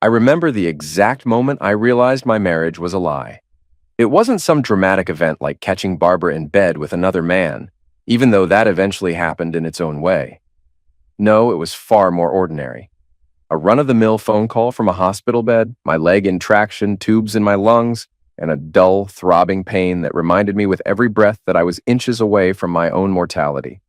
I remember the exact moment I realized my marriage was a lie. It wasn't some dramatic event like catching Barbara in bed with another man, even though that eventually happened in its own way. No, it was far more ordinary. A run-of-the-mill phone call from a hospital bed, my leg in traction, tubes in my lungs, and a dull, throbbing pain that reminded me with every breath that I was inches away from my own mortality.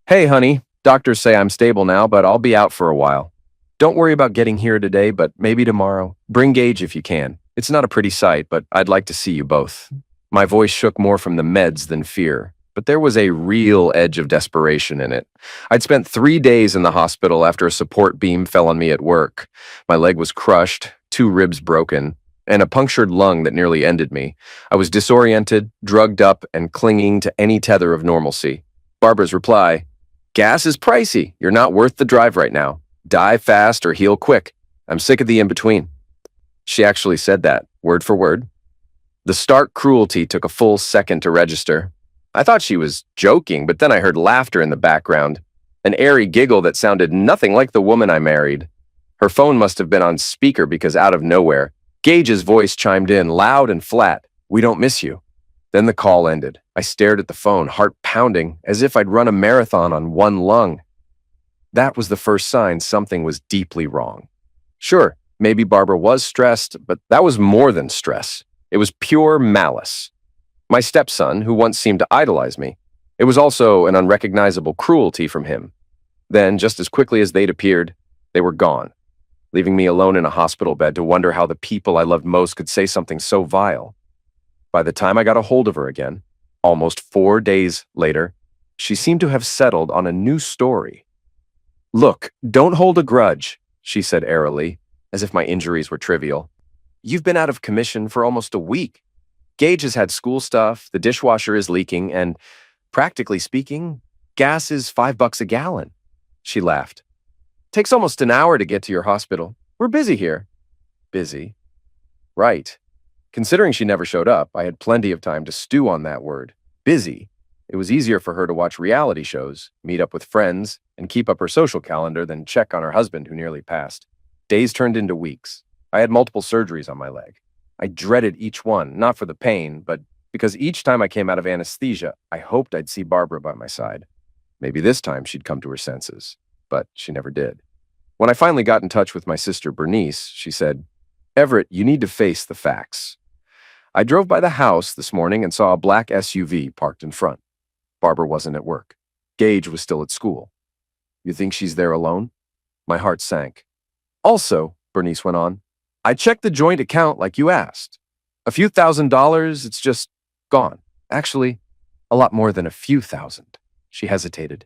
Hey, honey, doctors say I'm stable now, but I'll be out for a while. Don't worry about getting here today, but maybe tomorrow. Bring Gage if you can. It's not a pretty sight, but I'd like to see you both. My voice shook more from the meds than fear, but there was a real edge of desperation in it. I'd spent 3 days in the hospital after a support beam fell on me at work. My leg was crushed, 2 ribs broken, and a punctured lung that nearly ended me. I was disoriented, drugged up, and clinging to any tether of normalcy. Barbara's reply, "Gas is pricey. You're not worth the drive right now. Die fast or heal quick. I'm sick of the in-between." She actually said that, word for word. The stark cruelty took a full second to register. I thought she was joking, but then I heard laughter in the background, an airy giggle that sounded nothing like the woman I married. Her phone must have been on speaker because out of nowhere, Gage's voice chimed in loud and flat, "We don't miss you." Then the call ended. I stared at the phone, heart pounding, as if I'd run a marathon on one lung. That was the first sign something was deeply wrong. Sure, maybe Barbara was stressed, but that was more than stress. It was pure malice. My stepson, who once seemed to idolize me, it was also an unrecognizable cruelty from him. Then, just as quickly as they'd appeared, they were gone, leaving me alone in a hospital bed to wonder how the people I loved most could say something so vile. By the time I got a hold of her again, almost 4 days later, she seemed to have settled on a new story. "Look, don't hold a grudge," she said airily, as if my injuries were trivial. "You've been out of commission for almost a week. Gage has had school stuff, the dishwasher is leaking, and, practically speaking, gas is $5 a gallon." She laughed. "Takes almost an hour to get to your hospital. We're busy here." Busy? Right. Considering she never showed up, I had plenty of time to stew on that word. Busy. It was easier for her to watch reality shows, meet up with friends, and keep up her social calendar than check on her husband who nearly passed. Days turned into weeks. I had multiple surgeries on my leg. I dreaded each one, not for the pain, but because each time I came out of anesthesia, I hoped I'd see Barbara by my side. Maybe this time she'd come to her senses, but she never did. When I finally got in touch with my sister Bernice, she said, "Everett, you need to face the facts." I drove by the house this morning and saw a black SUV parked in front. Barbara wasn't at work. Gage was still at school. "You think she's there alone?" My heart sank. "Also," Bernice went on, "I checked the joint account like you asked. A few $1,000s, it's just gone. Actually, a lot more than a few thousand." She hesitated.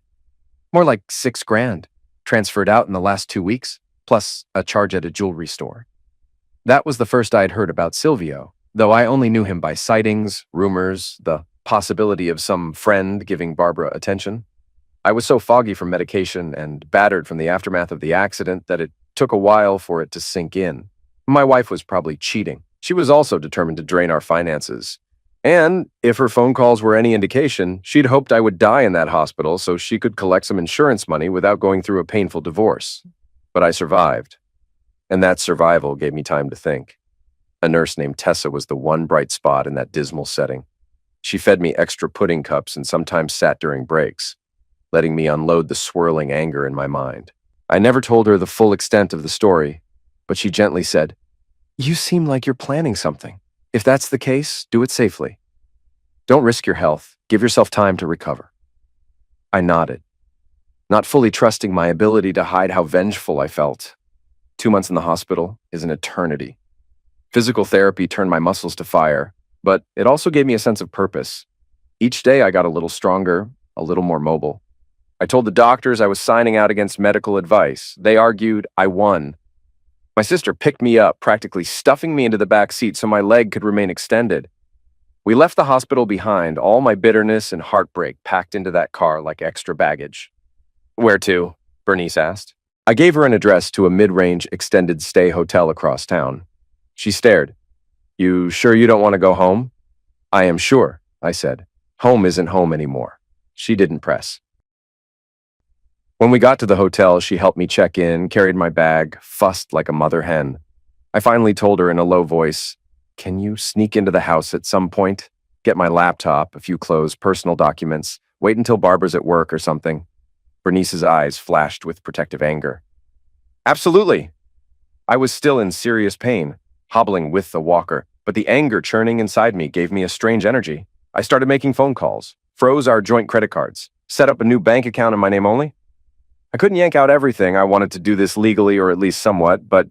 "More like 6 grand, transferred out in the last 2 weeks, plus a charge at a jewelry store." That was the first I'd heard about Silvio, though I only knew him by sightings, rumors, the possibility of some friend giving Barbara attention. I was so foggy from medication and battered from the aftermath of the accident that it took a while for it to sink in. My wife was probably cheating. She was also determined to drain our finances. And if her phone calls were any indication, she'd hoped I would die in that hospital so she could collect some insurance money without going through a painful divorce. But I survived. And that survival gave me time to think. A nurse named Tessa was the one bright spot in that dismal setting. She fed me extra pudding cups and sometimes sat during breaks, letting me unload the swirling anger in my mind. I never told her the full extent of the story, but she gently said, "You seem like you're planning something. If that's the case, do it safely. Don't risk your health. Give yourself time to recover." I nodded, not fully trusting my ability to hide how vengeful I felt. 2 months in the hospital is an eternity. Physical therapy turned my muscles to fire, but it also gave me a sense of purpose. Each day I got a little stronger, a little more mobile. I told the doctors I was signing out against medical advice. They argued I won. My sister picked me up, practically stuffing me into the back seat so my leg could remain extended. We left the hospital behind, all my bitterness and heartbreak packed into that car like extra baggage. "Where to?" Bernice asked. I gave her an address to a mid-range extended stay hotel across town. She stared. "You sure you don't want to go home?" "I am sure," I said. "Home isn't home anymore." She didn't press. When we got to the hotel, she helped me check in, carried my bag, fussed like a mother hen. I finally told her in a low voice, "Can you sneak into the house at some point? Get my laptop, a few clothes, personal documents. Wait until Barbara's at work or something." Bernice's eyes flashed with protective anger. "Absolutely." I was still in serious pain, hobbling with the walker, but the anger churning inside me gave me a strange energy. I started making phone calls, froze our joint credit cards, set up a new bank account in my name only. I couldn't yank out everything. I wanted to do this legally or at least somewhat, but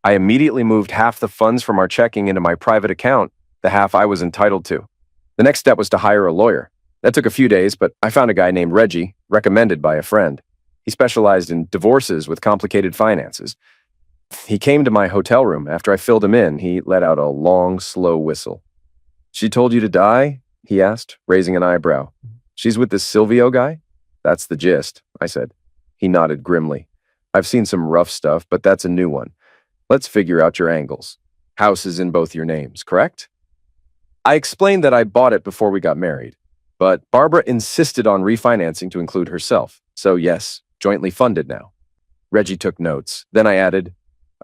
I immediately moved half the funds from our checking into my private account, the half I was entitled to. The next step was to hire a lawyer. That took a few days, but I found a guy named Reggie, recommended by a friend. He specialized in divorces with complicated finances. He came to my hotel room. After I filled him in, he let out a long, slow whistle. "She told you to die?" he asked, raising an eyebrow. "She's with this Silvio guy?" "That's the gist," I said. He nodded grimly. "I've seen some rough stuff, but that's a new one. Let's figure out your angles. House is in both your names, correct?" I explained that I bought it before we got married, but Barbara insisted on refinancing to include herself. So yes, jointly funded now. Reggie took notes. Then I added,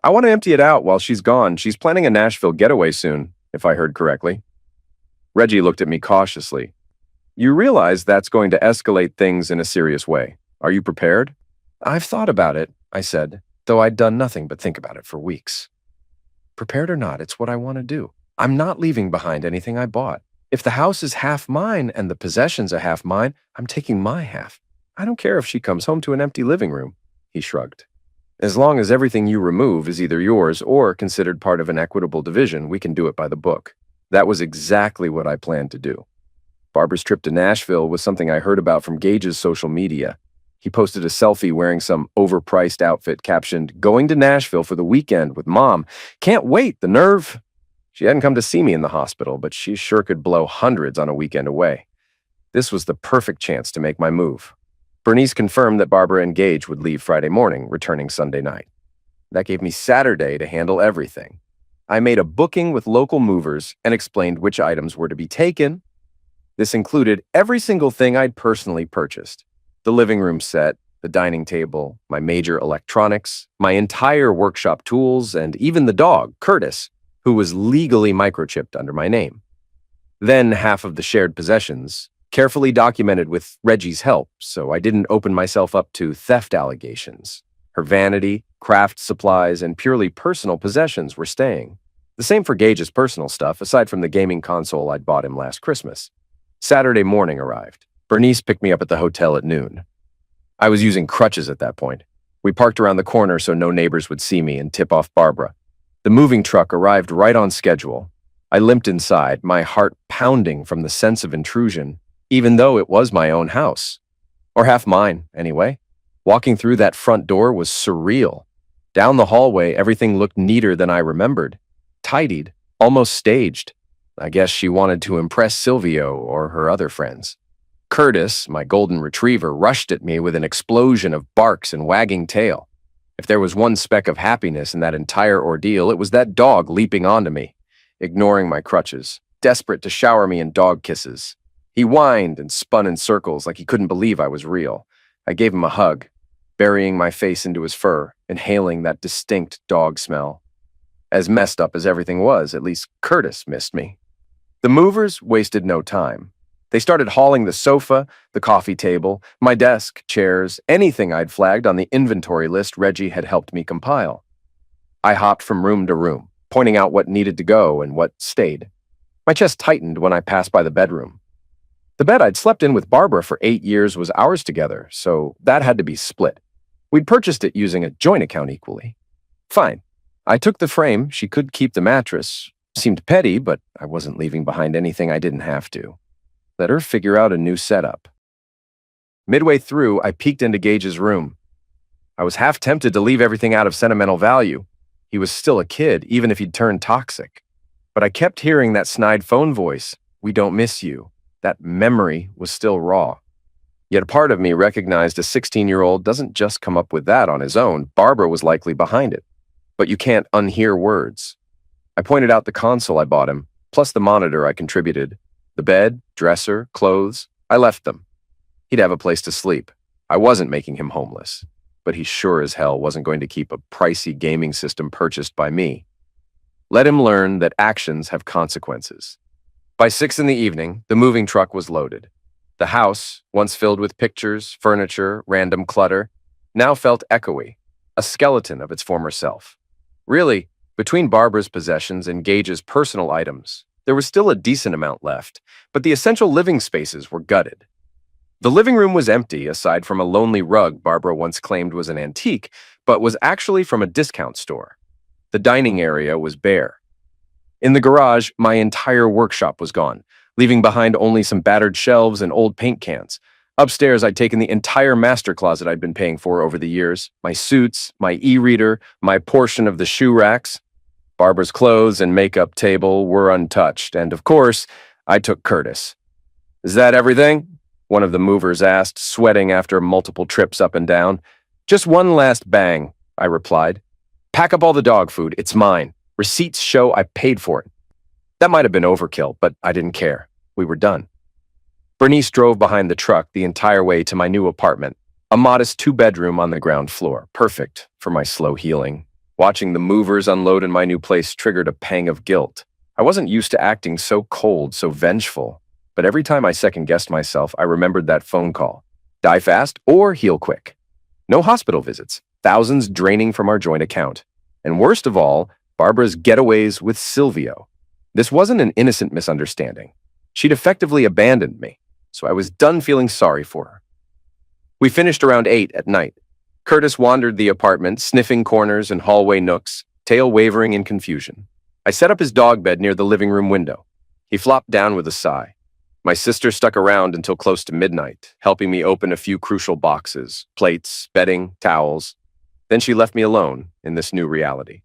"I want to empty it out while she's gone. She's planning a Nashville getaway soon, if I heard correctly." Reggie looked at me cautiously. "You realize that's going to escalate things in a serious way. Are you prepared?" "I've thought about it," I said, though I'd done nothing but think about it for weeks. Prepared or not, it's what I want to do. I'm not leaving behind anything I bought. If the house is half mine and the possessions are half mine, I'm taking my half. I don't care if she comes home to an empty living room," he shrugged. "As long as everything you remove is either yours or considered part of an equitable division, we can do it by the book." That was exactly what I planned to do. Barbara's trip to Nashville was something I heard about from Gage's social media. He posted a selfie wearing some overpriced outfit captioned, "Going to Nashville for the weekend with Mom. Can't wait, the nerve." She hadn't come to see me in the hospital, but she sure could blow hundreds on a weekend away. This was the perfect chance to make my move. Bernice confirmed that Barbara and Gage would leave Friday morning, returning Sunday night. That gave me Saturday to handle everything. I made a booking with local movers and explained which items were to be taken. This included every single thing I'd personally purchased. The living room set, the dining table, my major electronics, my entire workshop tools, and even the dog, Curtis, who was legally microchipped under my name. Then half of the shared possessions, carefully documented with Reggie's help, so I didn't open myself up to theft allegations. Her vanity, craft supplies, and purely personal possessions were staying. The same for Gage's personal stuff, aside from the gaming console I'd bought him last Christmas. Saturday morning arrived. Bernice picked me up at the hotel at noon. I was using crutches at that point. We parked around the corner so no neighbors would see me and tip off Barbara. The moving truck arrived right on schedule. I limped inside, my heart pounding from the sense of intrusion, even though it was my own house. Or half mine, anyway. Walking through that front door was surreal. Down the hallway, everything looked neater than I remembered. Tidied, almost staged. I guess she wanted to impress Silvio or her other friends. Curtis, my golden retriever, rushed at me with an explosion of barks and wagging tail. If there was one speck of happiness in that entire ordeal, it was that dog leaping onto me, ignoring my crutches, desperate to shower me in dog kisses. He whined and spun in circles like he couldn't believe I was real. I gave him a hug, burying my face into his fur, inhaling that distinct dog smell. As messed up as everything was, at least Curtis missed me. The movers wasted no time. They started hauling the sofa, the coffee table, my desk, chairs, anything I'd flagged on the inventory list Reggie had helped me compile. I hopped from room to room, pointing out what needed to go and what stayed. My chest tightened when I passed by the bedroom. The bed I'd slept in with Barbara for 8 years was ours together, so that had to be split. We'd purchased it using a joint account equally. Fine. I took the frame. She could keep the mattress. Seemed petty, but I wasn't leaving behind anything I didn't have to. Let her figure out a new setup. Midway through, I peeked into Gage's room. I was half tempted to leave everything out of sentimental value. He was still a kid, even if he'd turned toxic. But I kept hearing that snide phone voice, "We don't miss you." That memory was still raw. Yet a part of me recognized a 16-year-old doesn't just come up with that on his own. Barbara was likely behind it. But you can't unhear words. I pointed out the console I bought him, plus the monitor I contributed. The bed, dresser, clothes, I left them. He'd have a place to sleep. I wasn't making him homeless, but he sure as hell wasn't going to keep a pricey gaming system purchased by me. Let him learn that actions have consequences. By 6 in the evening, the moving truck was loaded. The house, once filled with pictures, furniture, random clutter, now felt echoey, a skeleton of its former self. Really, between Barbara's possessions and Gage's personal items, there was still a decent amount left, but the essential living spaces were gutted. The living room was empty, aside from a lonely rug Barbara once claimed was an antique, but was actually from a discount store. The dining area was bare. In the garage, my entire workshop was gone, leaving behind only some battered shelves and old paint cans. Upstairs, I'd taken the entire master closet I'd been paying for over the years, my suits, my e-reader, my portion of the shoe racks. Barbara's clothes and makeup table were untouched, and of course, I took Curtis. "Is that everything?" one of the movers asked, sweating after multiple trips up and down. "Just one last bang," I replied. "Pack up all the dog food, it's mine. Receipts show I paid for it." That might have been overkill, but I didn't care. We were done. Bernice drove behind the truck the entire way to my new apartment, a modest 2-bedroom on the ground floor, perfect for my slow healing. Watching the movers unload in my new place triggered a pang of guilt. I wasn't used to acting so cold, so vengeful, but every time I second-guessed myself, I remembered that phone call. Die fast or heal quick. No hospital visits, thousands draining from our joint account. And worst of all, Barbara's getaways with Silvio. This wasn't an innocent misunderstanding. She'd effectively abandoned me, so I was done feeling sorry for her. We finished around 8 at night. Curtis wandered the apartment, sniffing corners and hallway nooks, tail wavering in confusion. I set up his dog bed near the living room window. He flopped down with a sigh. My sister stuck around until close to midnight, helping me open a few crucial boxes, plates, bedding, towels. Then she left me alone in this new reality.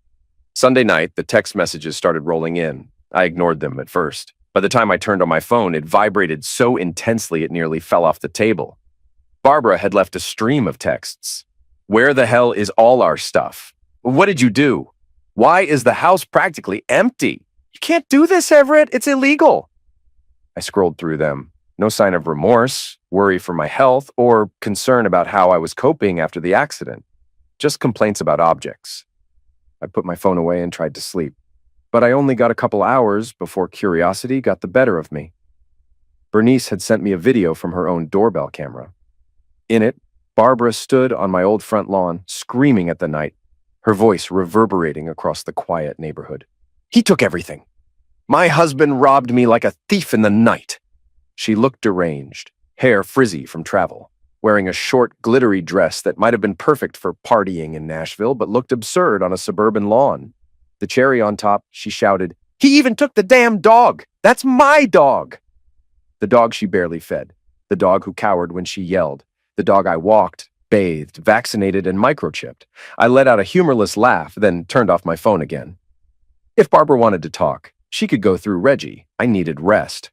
Sunday night, the text messages started rolling in. I ignored them at first. By the time I turned on my phone, it vibrated so intensely it nearly fell off the table. Barbara had left a stream of texts. "Where the hell is all our stuff? What did you do? Why is the house practically empty? You can't do this, Everett. It's illegal." I scrolled through them. No sign of remorse, worry for my health, or concern about how I was coping after the accident. Just complaints about objects. I put my phone away and tried to sleep. But I only got a couple hours before curiosity got the better of me. Bernice had sent me a video from her own doorbell camera. In it, Barbara stood on my old front lawn, screaming at the night, her voice reverberating across the quiet neighborhood. "He took everything. My husband robbed me like a thief in the night." She looked deranged, hair frizzy from travel, wearing a short, glittery dress that might have been perfect for partying in Nashville but looked absurd on a suburban lawn. The cherry on top, she shouted, "He even took the damn dog! That's my dog!" The dog she barely fed, the dog who cowered when she yelled, the dog I walked, bathed, vaccinated, and microchipped. I let out a humorless laugh, then turned off my phone again. If Barbara wanted to talk, she could go through Reggie. I needed rest.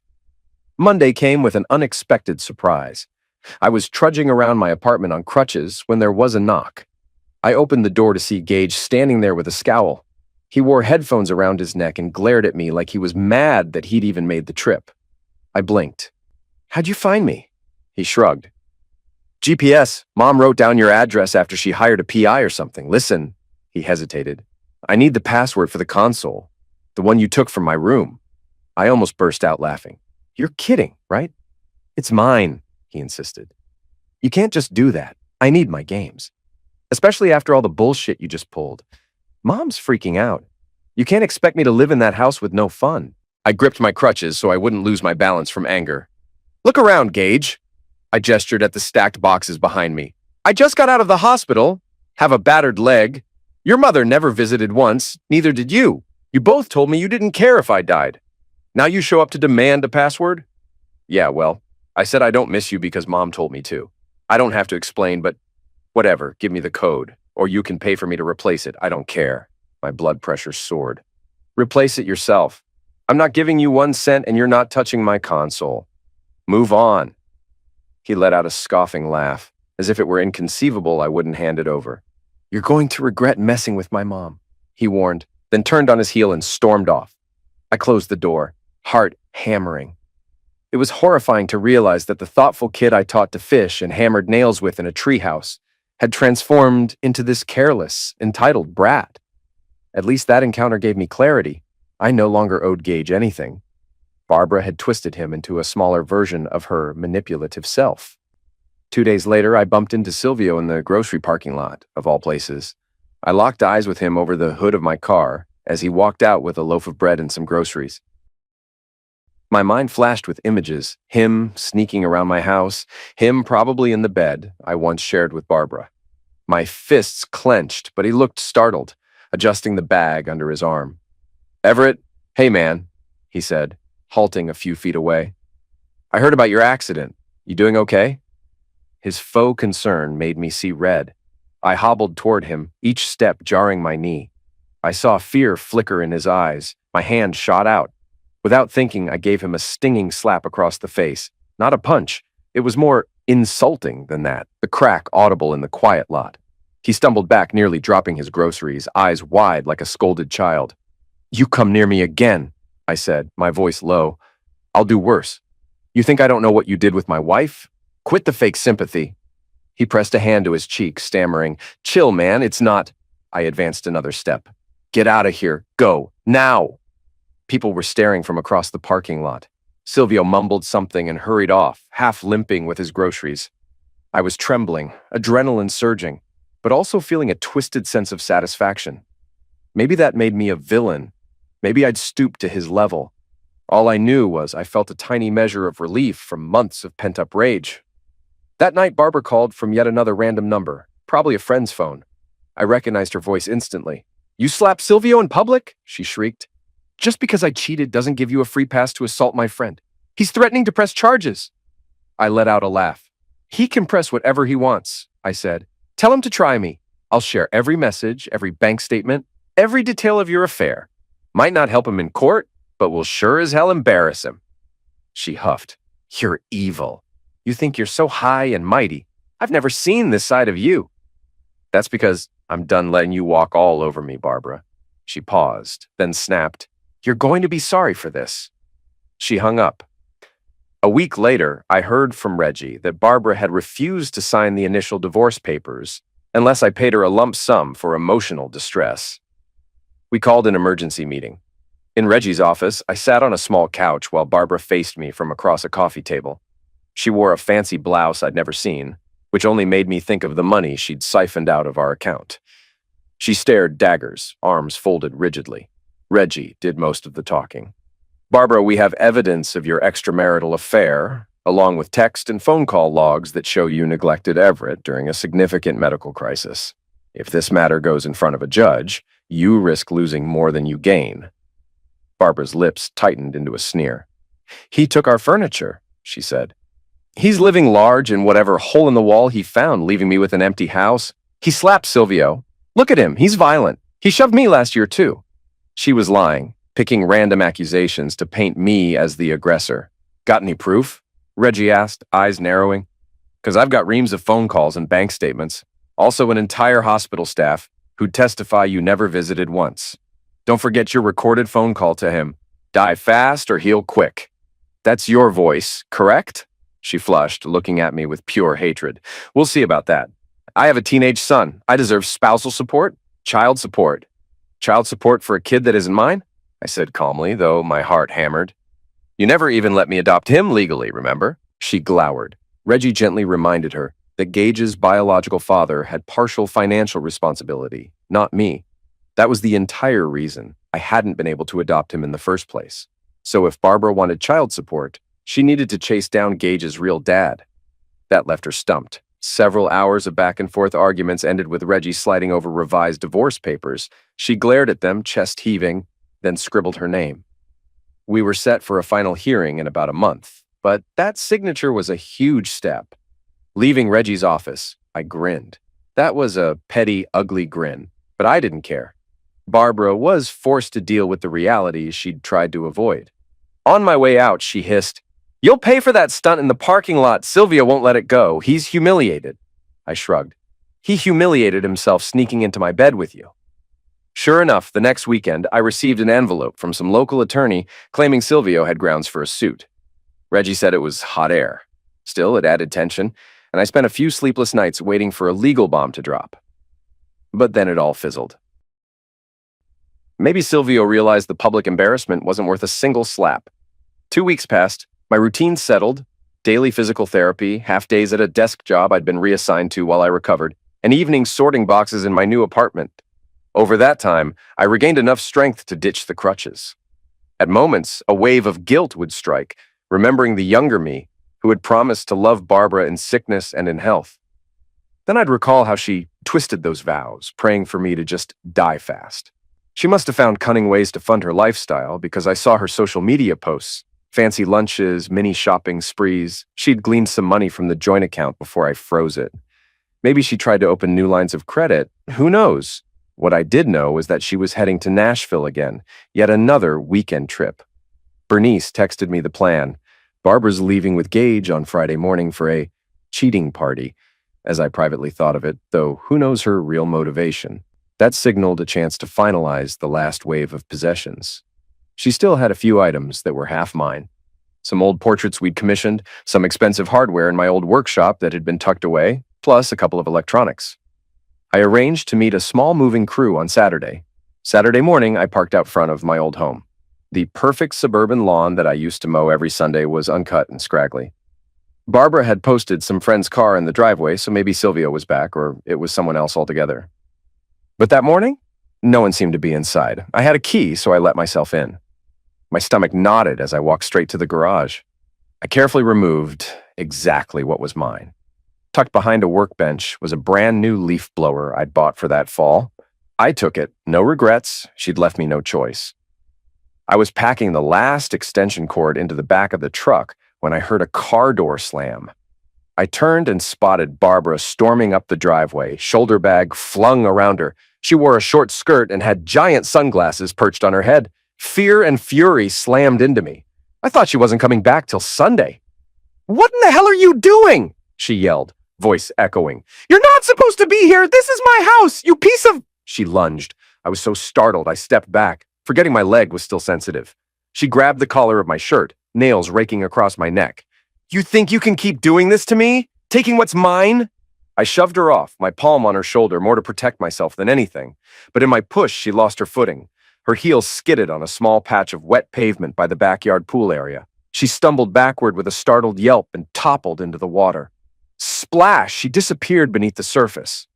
Monday came with an unexpected surprise. I was trudging around my apartment on crutches when there was a knock. I opened the door to see Gage standing there with a scowl. He wore headphones around his neck and glared at me like he was mad that he'd even made the trip. I blinked. "How'd you find me?" He shrugged. "GPS. Mom wrote down your address after she hired a PI or something. Listen," he hesitated. "I need the password for the console, the one you took from my room." I almost burst out laughing. "You're kidding, right?" "It's mine," he insisted. "You can't just do that. I need my games. Especially after all the bullshit you just pulled. Mom's freaking out. You can't expect me to live in that house with no fun." I gripped my crutches so I wouldn't lose my balance from anger. "Look around, Gage." I gestured at the stacked boxes behind me. "I just got out of the hospital, have a battered leg. Your mother never visited once, neither did you. You both told me you didn't care if I died. Now you show up to demand a password?" "Yeah, well, I said I don't miss you because Mom told me to. I don't have to explain, but whatever, give me the code. Or you can pay for me to replace it. I don't care." My blood pressure soared. "Replace it yourself. I'm not giving you 1 cent and you're not touching my console. Move on." He let out a scoffing laugh, as if it were inconceivable I wouldn't hand it over. "You're going to regret messing with my mom," he warned, then turned on his heel and stormed off. I closed the door, heart hammering. It was horrifying to realize that the thoughtful kid I taught to fish and hammered nails with in a treehouse had transformed into this careless, entitled brat. At least that encounter gave me clarity. I no longer owed Gage anything. Barbara had twisted him into a smaller version of her manipulative self. 2 days later, I bumped into Silvio in the grocery parking lot, of all places. I locked eyes with him over the hood of my car as he walked out with a loaf of bread and some groceries. My mind flashed with images, him sneaking around my house, him probably in the bed I once shared with Barbara. My fists clenched, but he looked startled, adjusting the bag under his arm. "Everett, hey man," he said, halting a few feet away. "I heard about your accident. You doing okay?" His faux concern made me see red. I hobbled toward him, each step jarring my knee. I saw fear flicker in his eyes. My hand shot out. Without thinking, I gave him a stinging slap across the face. Not a punch. It was more insulting than that, the crack audible in the quiet lot. He stumbled back, nearly dropping his groceries, eyes wide like a scolded child. "You come near me again," I said, my voice low. "I'll do worse. You think I don't know what you did with my wife? Quit the fake sympathy." He pressed a hand to his cheek, stammering, "Chill, man, it's not—" I advanced another step. "Get out of here. Go. Now." People were staring from across the parking lot. Silvio mumbled something and hurried off, half limping with his groceries. I was trembling, adrenaline surging, but also feeling a twisted sense of satisfaction. Maybe that made me a villain. Maybe I'd stooped to his level. All I knew was I felt a tiny measure of relief from months of pent-up rage. That night, Barbara called from yet another random number, probably a friend's phone. I recognized her voice instantly. "You slapped Silvio in public?" she shrieked. "Just because I cheated doesn't give you a free pass to assault my friend. He's threatening to press charges." I let out a laugh. "He can press whatever he wants," I said. "Tell him to try me. I'll share every message, every bank statement, every detail of your affair. Might not help him in court, but will sure as hell embarrass him." She huffed. "You're evil. You think you're so high and mighty. I've never seen this side of you." "That's because I'm done letting you walk all over me, Barbara." She paused, then snapped, "You're going to be sorry for this." She hung up. A week later, I heard from Reggie that Barbara had refused to sign the initial divorce papers unless I paid her a lump sum for emotional distress. We called an emergency meeting. In Reggie's office, I sat on a small couch while Barbara faced me from across a coffee table. She wore a fancy blouse I'd never seen, which only made me think of the money she'd siphoned out of our account. She stared daggers, arms folded rigidly. Reggie did most of the talking. "Barbara, we have evidence of your extramarital affair, along with text and phone call logs that show you neglected Everett during a significant medical crisis. If this matter goes in front of a judge, you risk losing more than you gain." Barbara's lips tightened into a sneer. "He took our furniture," she said. "He's living large in whatever hole in the wall he found, leaving me with an empty house. He slapped Silvio. Look at him, he's violent. He shoved me last year too." She was lying, picking random accusations to paint me as the aggressor. "Got any proof?" Reggie asked, eyes narrowing. "'Cause I've got reams of phone calls and bank statements. Also an entire hospital staff who'd testify you never visited once. Don't forget your recorded phone call to him. Die fast or heal quick." "That's your voice, correct?" She flushed, looking at me with pure hatred. "We'll see about that. I have a teenage son. I deserve spousal support, child support." "Child support for a kid that isn't mine?" I said calmly, though my heart hammered. "You never even let me adopt him legally, remember?" She glowered. Reggie gently reminded her that Gage's biological father had partial financial responsibility, not me. That was the entire reason I hadn't been able to adopt him in the first place. So if Barbara wanted child support, she needed to chase down Gage's real dad. That left her stumped. Several hours of back-and-forth arguments ended with Reggie sliding over revised divorce papers. She glared at them, chest heaving, then scribbled her name. We were set for a final hearing in about a month, but that signature was a huge step. Leaving Reggie's office, I grinned. That was a petty, ugly grin, but I didn't care. Barbara was forced to deal with the realities she'd tried to avoid. On my way out, she hissed, "You'll pay for that stunt in the parking lot. Silvio won't let it go. He's humiliated." I shrugged. "He humiliated himself sneaking into my bed with you." Sure enough, the next weekend, I received an envelope from some local attorney claiming Silvio had grounds for a suit. Reggie said it was hot air. Still, it added tension, and I spent a few sleepless nights waiting for a legal bomb to drop. But then it all fizzled. Maybe Silvio realized the public embarrassment wasn't worth a single slap. 2 weeks passed, my routine settled, daily physical therapy, half days at a desk job I'd been reassigned to while I recovered, and evenings sorting boxes in my new apartment. Over that time, I regained enough strength to ditch the crutches. At moments, a wave of guilt would strike, remembering the younger me, who had promised to love Barbara in sickness and in health. Then I'd recall how she twisted those vows, praying for me to just die fast. She must have found cunning ways to fund her lifestyle because I saw her social media posts, fancy lunches, mini shopping sprees. She'd gleaned some money from the joint account before I froze it. Maybe she tried to open new lines of credit. Who knows? What I did know was that she was heading to Nashville again, yet another weekend trip. Bernice texted me the plan. Barbara's leaving with Gage on Friday morning for a cheating party, as I privately thought of it, though who knows her real motivation. That signaled a chance to finalize the last wave of possessions. She still had a few items that were half mine. Some old portraits we'd commissioned, some expensive hardware in my old workshop that had been tucked away, plus a couple of electronics. I arranged to meet a small moving crew on Saturday. Saturday morning, I parked out front of my old home. The perfect suburban lawn that I used to mow every Sunday was uncut and scraggly. Barbara had posted some friend's car in the driveway, so maybe Silvio was back, or it was someone else altogether. But that morning, no one seemed to be inside. I had a key, so I let myself in. My stomach knotted as I walked straight to the garage. I carefully removed exactly what was mine. Tucked behind a workbench was a brand new leaf blower I'd bought for that fall. I took it, no regrets. She'd left me no choice. I was packing the last extension cord into the back of the truck when I heard a car door slam. I turned and spotted Barbara storming up the driveway, shoulder bag flung around her. She wore a short skirt and had giant sunglasses perched on her head. Fear and fury slammed into me. I thought she wasn't coming back till Sunday. "What in the hell are you doing?" she yelled, voice echoing. "You're not supposed to be here! This is my house, you piece of—" She lunged. I was so startled I stepped back, forgetting my leg was still sensitive. She grabbed the collar of my shirt, nails raking across my neck. "You think you can keep doing this to me? Taking what's mine?" I shoved her off, my palm on her shoulder, more to protect myself than anything. But in my push, she lost her footing. Her heels skidded on a small patch of wet pavement by the backyard pool area. She stumbled backward with a startled yelp and toppled into the water. Splash! She disappeared beneath the surface.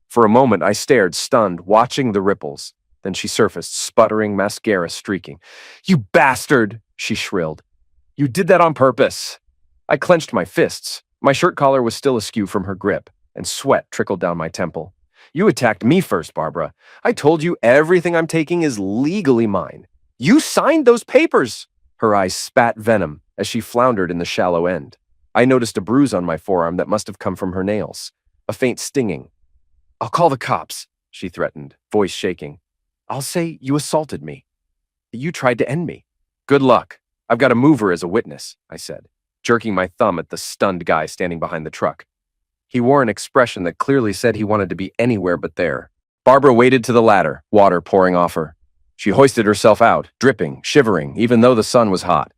For a moment, I stared, stunned, watching the ripples. Then she surfaced, sputtering, mascara streaking. "You bastard!" she shrilled. "You did that on purpose." I clenched my fists. My shirt collar was still askew from her grip, and sweat trickled down my temple. "You attacked me first, Barbara. I told you everything I'm taking is legally mine. You signed those papers!" Her eyes spat venom as she floundered in the shallow end. I noticed a bruise on my forearm that must have come from her nails, a faint stinging. "I'll call the cops," she threatened, voice shaking. "I'll say you assaulted me, that you tried to end me." "Good luck. I've got a mover as a witness," I said, jerking my thumb at the stunned guy standing behind the truck. He wore an expression that clearly said he wanted to be anywhere but there. Barbara waded to the ladder, water pouring off her. She hoisted herself out, dripping, shivering, even though the sun was hot.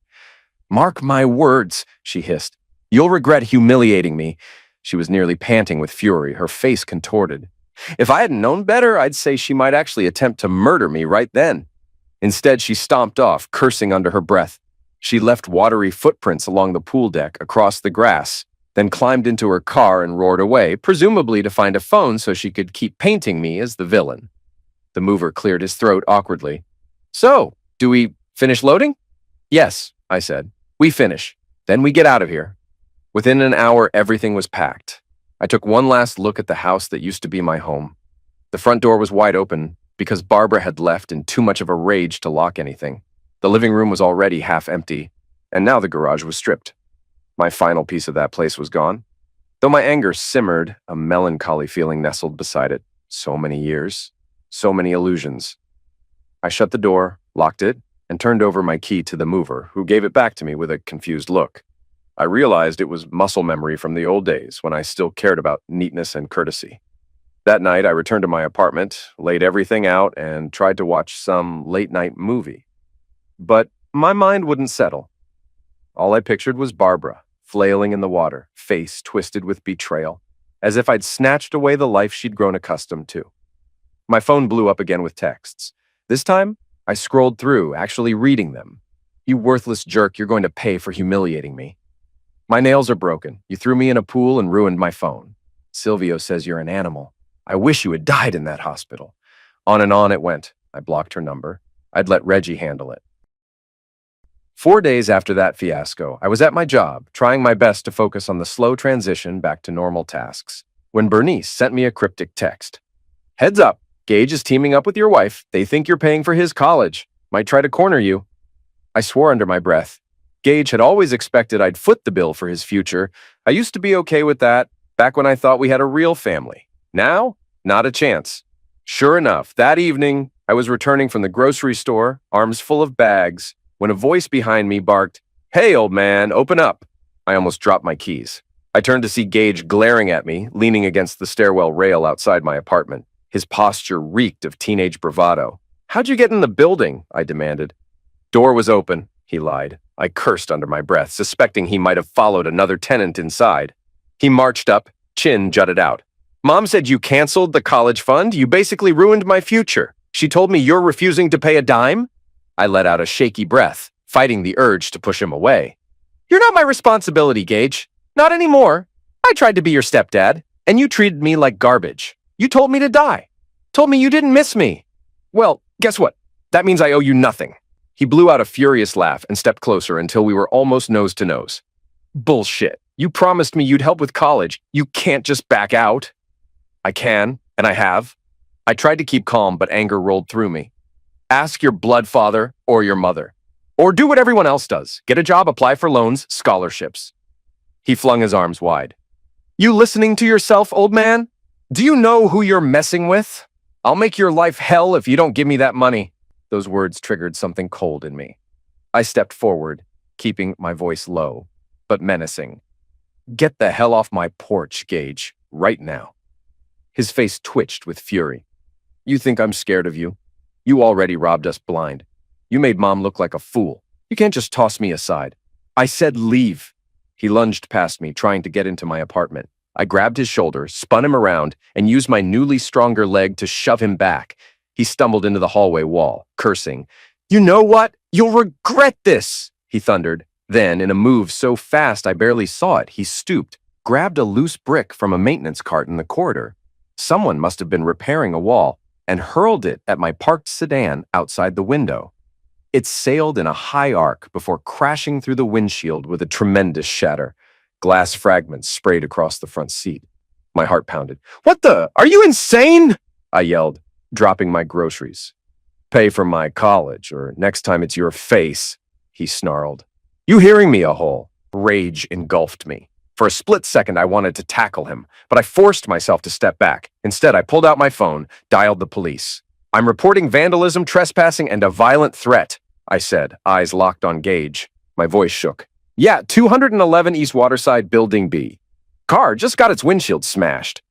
"Mark my words," she hissed. "You'll regret humiliating me." She was nearly panting with fury, her face contorted. If I hadn't known better, I'd say she might actually attempt to murder me right then. Instead, she stomped off, cursing under her breath. She left watery footprints along the pool deck, across the grass, then climbed into her car and roared away, presumably to find a phone so she could keep painting me as the villain. The mover cleared his throat awkwardly. "So, do we finish loading?" "Yes," I said. "We finish. Then we get out of here." Within an hour, everything was packed. I took one last look at the house that used to be my home. The front door was wide open because Barbara had left in too much of a rage to lock anything. The living room was already half empty, and now the garage was stripped. My final piece of that place was gone. Though my anger simmered, a melancholy feeling nestled beside it. So many years, so many illusions. I shut the door, locked it, and turned over my key to the mover, who gave it back to me with a confused look. I realized it was muscle memory from the old days when I still cared about neatness and courtesy. That night, I returned to my apartment, laid everything out, and tried to watch some late-night movie. But my mind wouldn't settle. All I pictured was Barbara, flailing in the water, face twisted with betrayal, as if I'd snatched away the life she'd grown accustomed to. My phone blew up again with texts. This time, I scrolled through, actually reading them. "You worthless jerk, you're going to pay for humiliating me. My nails are broken. You threw me in a pool and ruined my phone. Silvio says you're an animal. I wish you had died in that hospital." On and on it went. I blocked her number. I'd let Reggie handle it. 4 days after that fiasco, I was at my job, trying my best to focus on the slow transition back to normal tasks, when Bernice sent me a cryptic text. "Heads up, Gage is teaming up with your wife. They think you're paying for his college. Might try to corner you." I swore under my breath. Gage had always expected I'd foot the bill for his future. I used to be okay with that, back when I thought we had a real family. Now, not a chance. Sure enough, that evening, I was returning from the grocery store, arms full of bags, when a voice behind me barked, "Hey, old man, open up." I almost dropped my keys. I turned to see Gage glaring at me, leaning against the stairwell rail outside my apartment. His posture reeked of teenage bravado. "How'd you get in the building?" I demanded. "Door was open," he lied. I cursed under my breath, suspecting he might have followed another tenant inside. He marched up, chin jutted out. "Mom said you canceled the college fund. You basically ruined my future. She told me you're refusing to pay a dime?" I let out a shaky breath, fighting the urge to push him away. "You're not my responsibility, Gage. Not anymore. I tried to be your stepdad, and you treated me like garbage. You told me to die. Told me you didn't miss me. Well, guess what? That means I owe you nothing." He blew out a furious laugh and stepped closer until we were almost nose to nose. "Bullshit. You promised me you'd help with college. You can't just back out." "I can, and I have." I tried to keep calm, but anger rolled through me. "Ask your blood father or your mother. Or do what everyone else does. Get a job, apply for loans, scholarships." He flung his arms wide. "You listening to yourself, old man? Do you know who you're messing with? I'll make your life hell if you don't give me that money." Those words triggered something cold in me. I stepped forward, keeping my voice low, but menacing. "Get the hell off my porch, Gage, right now." His face twitched with fury. "You think I'm scared of you? You already robbed us blind. You made Mom look like a fool. You can't just toss me aside. I said leave." He lunged past me, trying to get into my apartment. I grabbed his shoulder, spun him around, and used my newly stronger leg to shove him back. He stumbled into the hallway wall, cursing. "You know what? You'll regret this," he thundered. Then, in a move so fast I barely saw it, he stooped, grabbed a loose brick from a maintenance cart in the corridor. Someone must have been repairing a wall, and hurled it at my parked sedan outside the window. It sailed in a high arc before crashing through the windshield with a tremendous shatter. Glass fragments sprayed across the front seat. My heart pounded. "What the? Are you insane?" I yelled, dropping my groceries. "Pay for my college, or next time it's your face," he snarled. "You hearing me, a hole?" Rage engulfed me. For a split second, I wanted to tackle him, but I forced myself to step back. Instead, I pulled out my phone, dialed the police. "I'm reporting vandalism, trespassing, and a violent threat," I said, eyes locked on Gage. My voice shook. "Yeah, 211 East Waterside, Building B. Car just got its windshield smashed."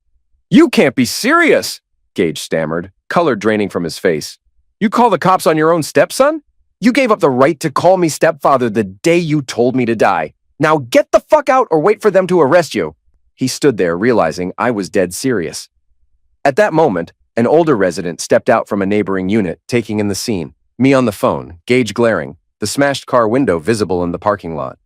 "You can't be serious," Gage stammered, color draining from his face. "You call the cops on your own stepson? You gave up the right to call me stepfather the day you told me to die. Now get the fuck out or wait for them to arrest you." He stood there, realizing I was dead serious. At that moment, an older resident stepped out from a neighboring unit, taking in the scene. Me on the phone, Gage glaring, the smashed car window visible in the parking lot.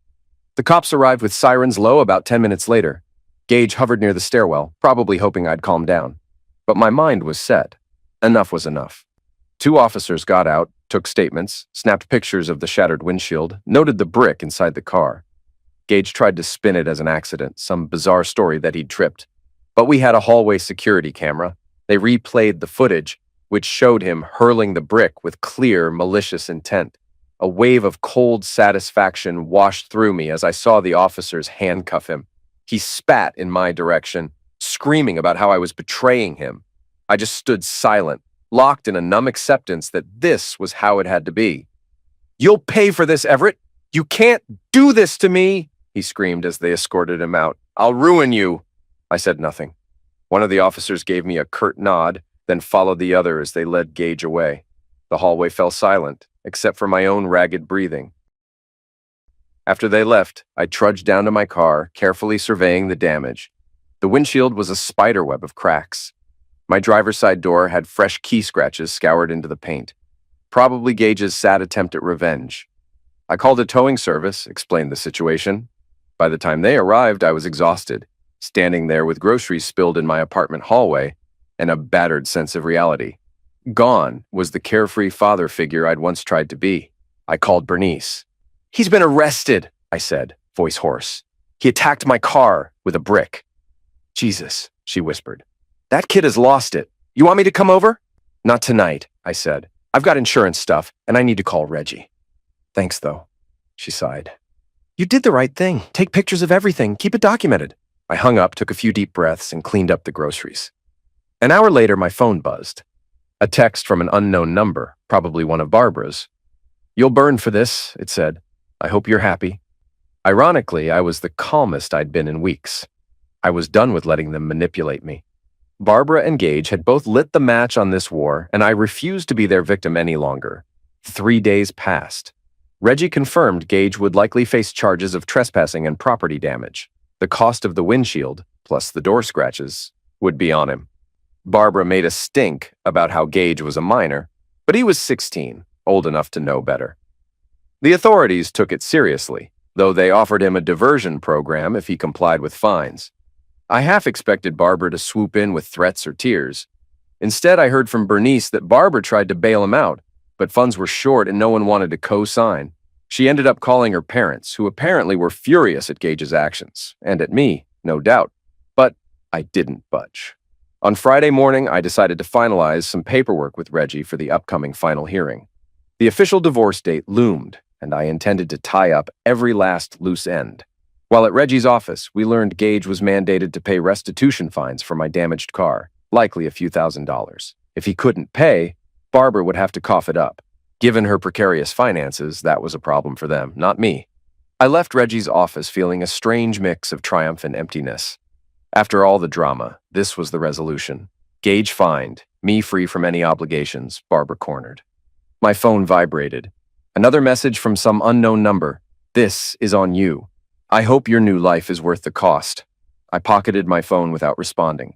The cops arrived with sirens low about 10 minutes later. Gage hovered near the stairwell, probably hoping I'd calm down. But my mind was set. Enough was enough. 2 officers got out, took statements, snapped pictures of the shattered windshield, noted the brick inside the car. Gage tried to spin it as an accident, some bizarre story that he'd tripped. But we had a hallway security camera. They replayed the footage, which showed him hurling the brick with clear, malicious intent. A wave of cold satisfaction washed through me as I saw the officers handcuff him. He spat in my direction, screaming about how I was betraying him. I just stood silent, locked in a numb acceptance that this was how it had to be. "You'll pay for this, Everett! You can't do this to me!" he screamed as they escorted him out. "I'll ruin you!" I said nothing. One of the officers gave me a curt nod, then followed the other as they led Gage away. The hallway fell silent, except for my own ragged breathing. After they left, I trudged down to my car, carefully surveying the damage. The windshield was a spiderweb of cracks. My driver's side door had fresh key scratches scoured into the paint. Probably Gage's sad attempt at revenge. I called a towing service, explained the situation. By the time they arrived, I was exhausted, standing there with groceries spilled in my apartment hallway and a battered sense of reality. Gone was the carefree father figure I'd once tried to be. I called Bernice. "He's been arrested," I said, voice hoarse. "He attacked my car with a brick." "Jesus," she whispered. "That kid has lost it. You want me to come over?" "Not tonight," I said. "I've got insurance stuff, and I need to call Reggie." "Thanks, though," she sighed. "You did the right thing. Take pictures of everything. Keep it documented." I hung up, took a few deep breaths, and cleaned up the groceries. An hour later, my phone buzzed. A text from an unknown number, probably one of Barbara's. "You'll burn for this," it said. "I hope you're happy." Ironically, I was the calmest I'd been in weeks. I was done with letting them manipulate me. Barbara and Gage had both lit the match on this war, and I refused to be their victim any longer. 3 days passed. Reggie confirmed Gage would likely face charges of trespassing and property damage. The cost of the windshield, plus the door scratches, would be on him. Barbara made a stink about how Gage was a minor, but he was 16, old enough to know better. The authorities took it seriously, though they offered him a diversion program if he complied with fines. I half expected Barbara to swoop in with threats or tears. Instead, I heard from Bernice that Barbara tried to bail him out, but funds were short and no one wanted to co-sign. She ended up calling her parents, who apparently were furious at Gage's actions, and at me, no doubt. But I didn't budge. On Friday morning, I decided to finalize some paperwork with Reggie for the upcoming final hearing. The official divorce date loomed, and I intended to tie up every last loose end. While at Reggie's office, we learned Gage was mandated to pay restitution fines for my damaged car, likely a few $1,000s. If he couldn't pay, Barbara would have to cough it up. Given her precarious finances, that was a problem for them, not me. I left Reggie's office feeling a strange mix of triumph and emptiness. After all the drama, this was the resolution. Gage fined, me free from any obligations, Barbara cornered. My phone vibrated. Another message from some unknown number. "This is on you. I hope your new life is worth the cost." I pocketed my phone without responding.